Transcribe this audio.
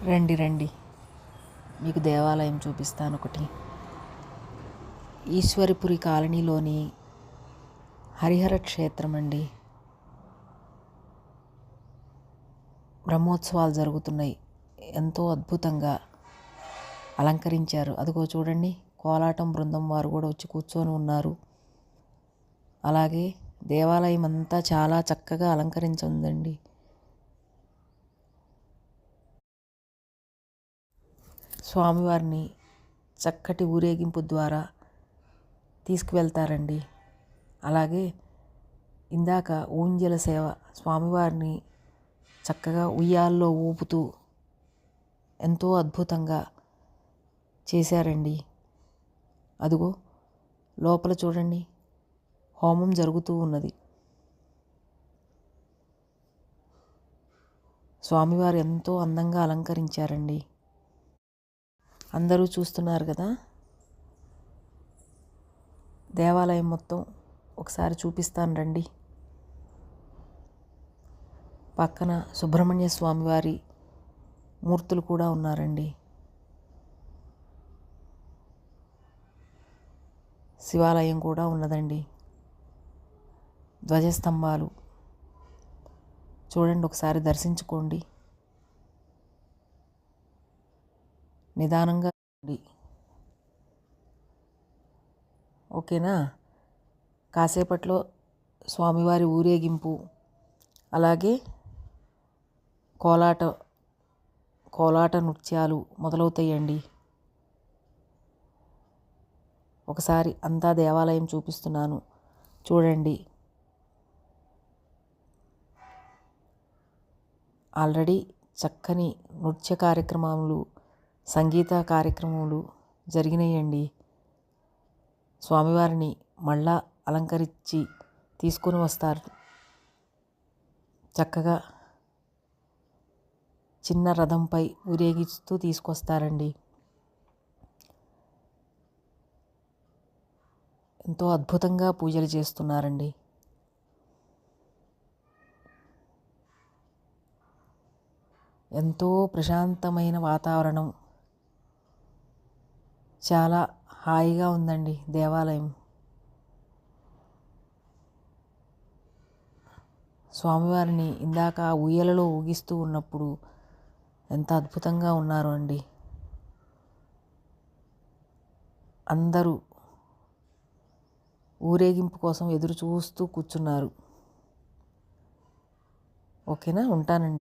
రండి రండి, మీకు దేవాలయం చూపిస్తాను ఒకటి. ఈశ్వరిపురి కాలనీలోని హరిహర క్షేత్రం అండి. బ్రహ్మోత్సవాలు జరుగుతున్నాయి. ఎంతో అద్భుతంగా అలంకరించారు. అదిగో చూడండి, కోలాటం బృందం వారు కూడా వచ్చి కూర్చొని ఉన్నారు. అలాగే దేవాలయం అంతా చాలా చక్కగా అలంకరించిందండి. స్వామివారిని చక్కటి ఊరేగింపు ద్వారా తీసుకువెళ్తారండి. అలాగే ఇందాక ఊంజల సేవ, స్వామివారిని చక్కగా ఉయ్యాల్లో ఊపుతూ ఎంతో అద్భుతంగా చేశారండి. అదిగో లోపల చూడండి, హోమం జరుగుతూ ఉన్నది. స్వామివారు ఎంతో అందంగా అలంకరించారండి. అందరూ చూస్తున్నారు కదా. దేవాలయం మొత్తం ఒకసారి చూపిస్తాను రండి. పక్కన సుబ్రహ్మణ్య స్వామివారి మూర్తులు కూడా ఉన్నారండి. శివాలయం కూడా ఉన్నదండి. ధ్వజస్తంభాలు చూడండి, ఒకసారి దర్శించుకోండి. నిదానంగా రండి, ఓకేనా. కాసేపట్లో స్వామివారి ఊరేగింపు, అలాగే కోలాట నృత్యాలు మొదలవుతాయండి. ఒకసారి అంతా దేవాలయం చూపిస్తున్నాను, చూడండి. ఆల్రెడీ చక్కని నృత్య కార్యక్రమాలు, సంగీత కార్యక్రమాలు జరిగినాయండి. స్వామివారిని మళ్ళా అలంకరించి తీసుకొని వస్తారు. చక్కగా చిన్న రథంపై ఊరేగిస్తూ తీసుకొస్తారండి. ఎంతో అద్భుతంగా పూజలు చేస్తున్నారండి. ఎంతో ప్రశాంతమైన వాతావరణం, చాలా హాయిగా ఉందండి దేవాలయం. స్వామివారిని ఇందాక ఉయ్యలలో ఊగిస్తూ ఉన్నప్పుడు ఎంత అద్భుతంగా ఉన్నారు అండి. అందరూ ఊరేగింపు కోసం ఎదురు చూస్తూ కూర్చున్నారు. ఓకేనా, ఉంటానండి.